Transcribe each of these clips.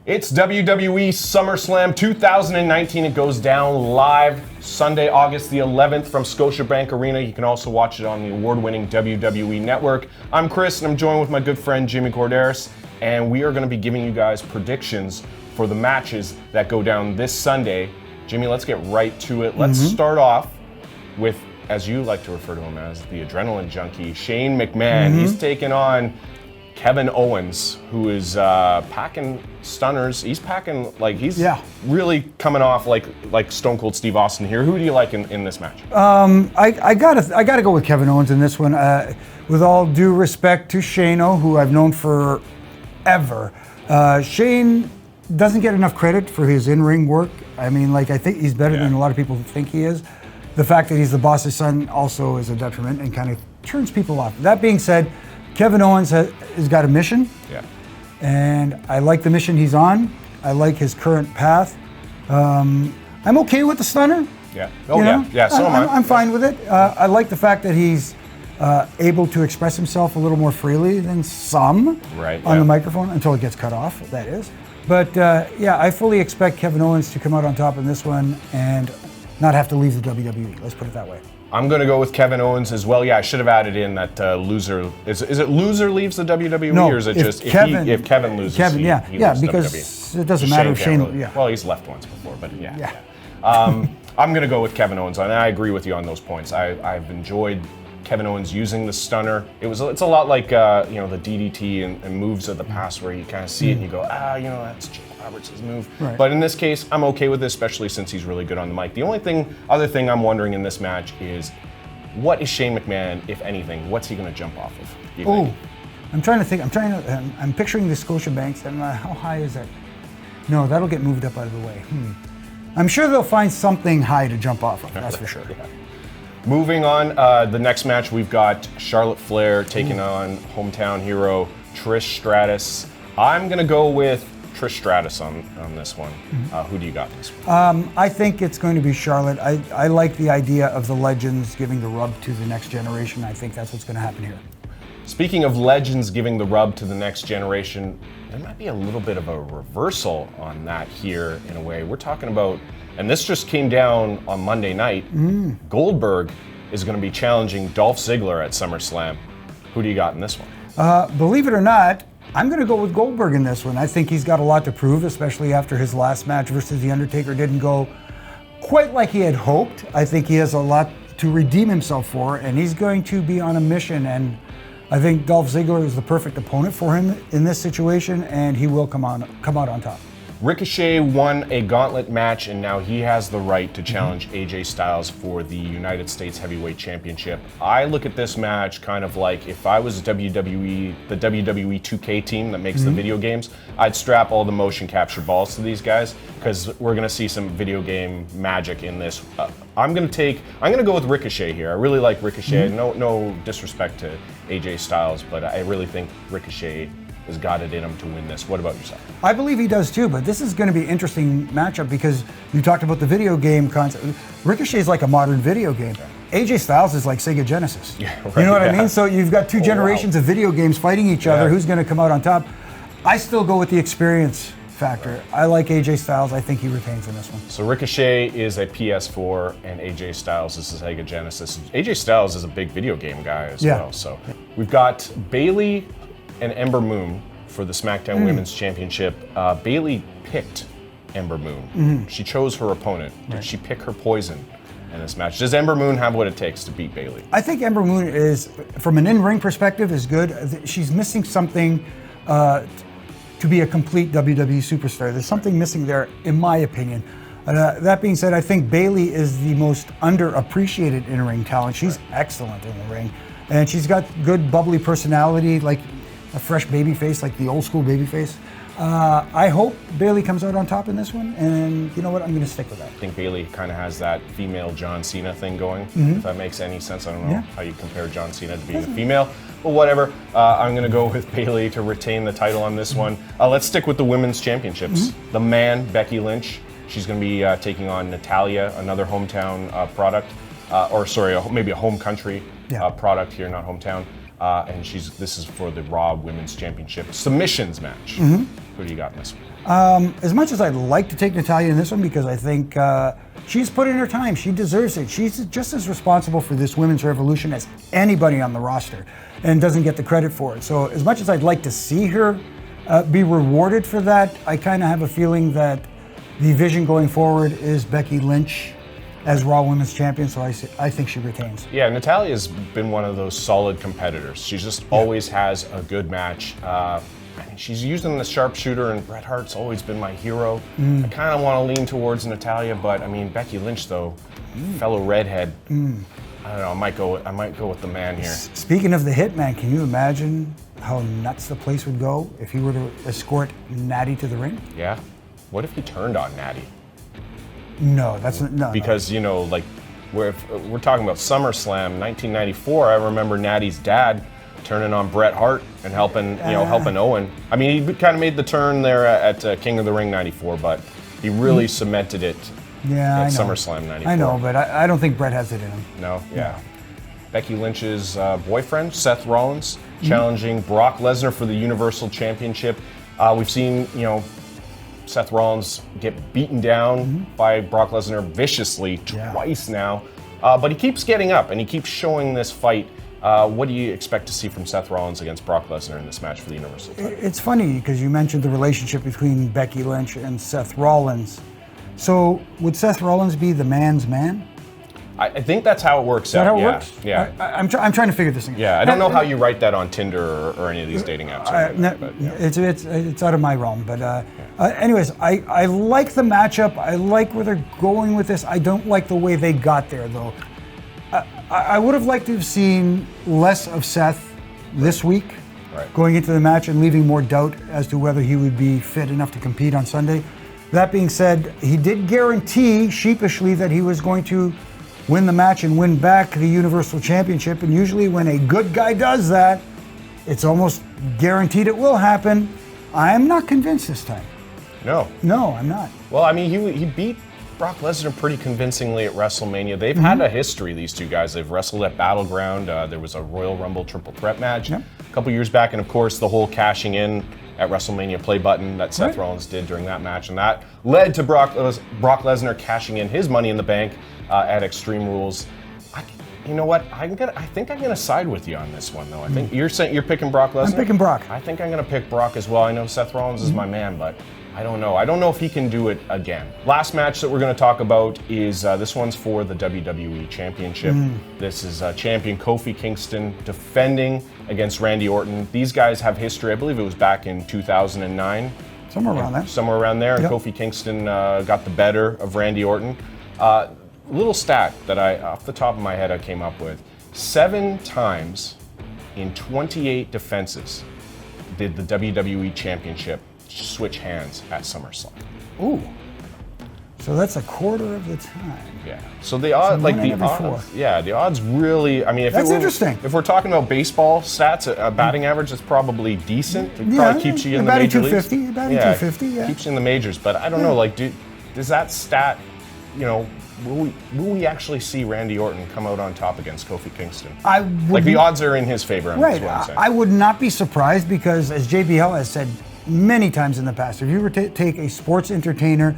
It's WWE SummerSlam 2019. It goes down live Sunday, August the 11th from Scotiabank Arena. You can also watch it on the award-winning WWE Network. I'm Chris, and I'm joined with my good friend Jimmy Korderas, and we are going to be giving you guys predictions for the matches that go down this Sunday. Jimmy, let's get right to it. Let's start off with, as you like to refer to him as, the adrenaline junkie, Shane McMahon. He's taking on Kevin Owens, who is packing stunners. He's packing, he's really coming off like Stone Cold Steve Austin here. Who do you like in this match? I gotta go with Kevin Owens in this one. With all due respect to Shane-O, who I've known forever. Shane doesn't get enough credit for his in-ring work. I mean, I think he's better than a lot of people think he is. The fact that he's the boss's son also is a detriment and kind of turns people off. That being said, Kevin Owens has got a mission, and I like the mission he's on. I like his current path. I'm okay with the stunner. Yeah. So am I. I'm fine with it. I like the fact that he's able to express himself a little more freely than some on the microphone, until it gets cut off, that is. But I fully expect Kevin Owens to come out on top in this one and not have to leave the WWE. Let's put it that way. I'm going to go with Kevin Owens as well. Yeah, I should have added in that loser. Is it loser leaves the WWE, or is it just if Kevin loses? Kevin, he because WWE. It doesn't matter if Shane. Well, he's left once before, but I'm going to go with Kevin Owens, and I agree with you on those points. I've enjoyed Kevin Owens using the stunner. It's a lot like the DDT and moves of the past, where you kind of see it and you go, that's Jake Roberts' move. Right. But in this case, I'm okay with this, especially since he's really good on the mic. The only other thing I'm wondering in this match is, what is Shane McMahon, if anything, what's he going to jump off of? I'm trying to think. I'm picturing the Scotiabank, and how high is that? No, that'll get moved up out of the way. I'm sure they'll find something high to jump off of. That's for sure. Moving on, the next match, we've got Charlotte Flair taking on hometown hero Trish Stratus. I'm going to go with Trish Stratus on this one. Who do you got this one? I think it's going to be Charlotte. I like the idea of the legends giving the rub to the next generation. I think that's what's going to happen here. Speaking of legends giving the rub to the next generation, there might be a little bit of a reversal on that here in a way. We're talking about, and this just came down on Monday night, Goldberg is going to be challenging Dolph Ziggler at SummerSlam. Who do you got in this one? Believe it or not, I'm going to go with Goldberg in this one. I think he's got a lot to prove, especially after his last match versus The Undertaker didn't go quite like he had hoped. I think he has a lot to redeem himself for, and he's going to be on a mission, and I think Dolph Ziggler is the perfect opponent for him in this situation, and he will come out on top. Ricochet won a gauntlet match, and now he has the right to challenge AJ Styles for the United States Heavyweight Championship. I look at this match kind of like if I was WWE, the WWE 2K team that makes the video games, I'd strap all the motion capture balls to these guys, because we're going to see some video game magic in this. I'm going to go with Ricochet here. I really like Ricochet. No disrespect to AJ Styles, but I really think Ricochet has got it in him to win this. What about yourself? I believe he does too, but this is going to be an interesting matchup because you talked about the video game concept. Ricochet is like a modern video game. AJ Styles is like Sega Genesis. You know what I mean? So you've got two generations of video games fighting each other. Who's going to come out on top? I still go with the experience factor. I like AJ Styles. I think he retains in this one. So Ricochet is a PS4 and AJ Styles is a Sega Genesis. AJ Styles is a big video game guy as well. So we've got Bayley and Ember Moon for the SmackDown Women's Championship. Bayley picked Ember Moon. She chose her opponent. Did she pick her poison in this match? Does Ember Moon have what it takes to beat Bayley? I think Ember Moon is, from an in-ring perspective, is good. She's missing something to be a complete WWE superstar. There's something missing there, in my opinion. That being said, I think Bayley is the most underappreciated in-ring talent. She's excellent in the ring, and she's got good bubbly personality, like a fresh baby face, like the old school baby face. I hope Bayley comes out on top in this one, and you know what? I'm going to stick with that. I think Bayley kind of has that female John Cena thing going, if that makes any sense. I don't know how you compare John Cena to being a female, but whatever. I'm going to go with Bayley to retain the title on this one. Let's stick with the women's championships. The man, Becky Lynch, she's going to be taking on Natalya, another hometown product, maybe a home country product here, not hometown. And this is for the Raw Women's Championship submissions match. Who do you got in this one? As much as I'd like to take Natalya in this one because I think she's put in her time, she deserves it. She's just as responsible for this women's revolution as anybody on the roster and doesn't get the credit for it. So as much as I'd like to see her be rewarded for that, I kind of have a feeling that the vision going forward is Becky Lynch as Raw Women's Champion, so I think she retains. Yeah, Natalya's been one of those solid competitors. She just always has a good match. I mean, she's using the sharpshooter, and Bret Hart's always been my hero. I kind of want to lean towards Natalya, but I mean, Becky Lynch, though, fellow redhead. I don't know. I might go with the man here. Speaking of the Hitman, can you imagine how nuts the place would go if he were to escort Natty to the ring? Yeah. What if he turned on Natty? No, that's no. Because like we're talking about SummerSlam 1994. I remember Natty's dad turning on Bret Hart and helping Owen. I mean, he kind of made the turn there at King of the Ring '94, but he really cemented it at SummerSlam '94. I know, but I don't think Bret has it in him. No, yeah. Becky Lynch's boyfriend, Seth Rollins, challenging Brock Lesnar for the Universal Championship. We've seen, Seth Rollins get beaten down by Brock Lesnar viciously twice now. But he keeps getting up and he keeps showing this fight. What do you expect to see from Seth Rollins against Brock Lesnar in this match for the Universal title? It's funny because you mentioned the relationship between Becky Lynch and Seth Rollins. So would Seth Rollins be the man's man? I think that's how it works out. Is that how it works? Yeah. I'm trying to figure this thing out. Yeah, I don't know how you write that on Tinder or any of these dating apps. It's out of my realm. But anyways, I like the matchup. I like where they're going with this. I don't like the way they got there, though. I would have liked to have seen less of Seth this week, going into the match and leaving more doubt as to whether he would be fit enough to compete on Sunday. That being said, he did guarantee sheepishly that he was going to win the match and win back the Universal Championship. And usually when a good guy does that, it's almost guaranteed it will happen. I'm not convinced this time. No, I'm not. Well, I mean, he beat Brock Lesnar pretty convincingly at WrestleMania. They've had a history, these two guys. They've wrestled at Battleground. There was a Royal Rumble triple threat match a couple years back. And of course, the whole cashing in at WrestleMania play button that Seth Rollins did during that match. And that led to Brock Lesnar cashing in his Money in the Bank at Extreme Rules. You know what? I think I'm gonna side with you on this one, though. I think you're picking Brock Lesnar. I'm picking Brock. I think I'm gonna pick Brock as well. I know Seth Rollins is my man, but I don't know. I don't know if he can do it again. Last match that we're gonna talk about is this one's for the WWE Championship. This is champion Kofi Kingston defending against Randy Orton. These guys have history. I believe it was back in 2009. Somewhere around there. And Kofi Kingston got the better of Randy Orton. Little stat that off the top of my head, I came up with. 7 times in 28 defenses did the WWE Championship switch hands at SummerSlam. Ooh. So that's a quarter of the time. Yeah. So the odds, the odds really. I mean, that's interesting. If we're talking about baseball stats, a batting average that's probably decent. It probably keeps you in the major leagues. Batting 250. Yeah. Keeps you in the majors. But I don't know. Like, does that stat, will we actually see Randy Orton come out on top against Kofi Kingston? The odds are in his favor. Is what I'm saying. I would not be surprised because, as JBL has said many times in the past, if you were to take a sports entertainer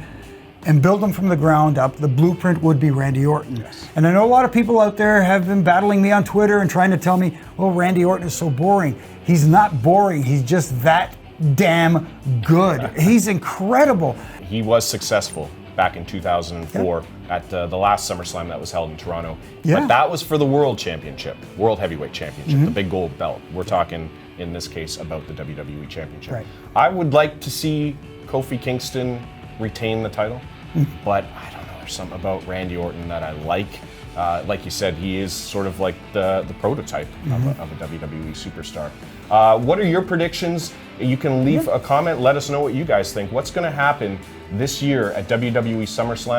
and build them from the ground up, the blueprint would be Randy Orton. Yes. And I know a lot of people out there have been battling me on Twitter and trying to tell me, well, Randy Orton is so boring. He's not boring. He's just that damn good. He's incredible. He was successful back in 2004 at the last SummerSlam that was held in Toronto. Yeah. But that was for the World Championship, World Heavyweight Championship, the big gold belt. We're talking, in this case, about the WWE Championship. Right. I would like to see Kofi Kingston retain the title, but I don't know, there's something about Randy Orton that I like. Like you said, he is sort of like the prototype of a WWE superstar. What are your predictions? You can leave a comment, let us know what you guys think. What's going to happen this year at WWE SummerSlam?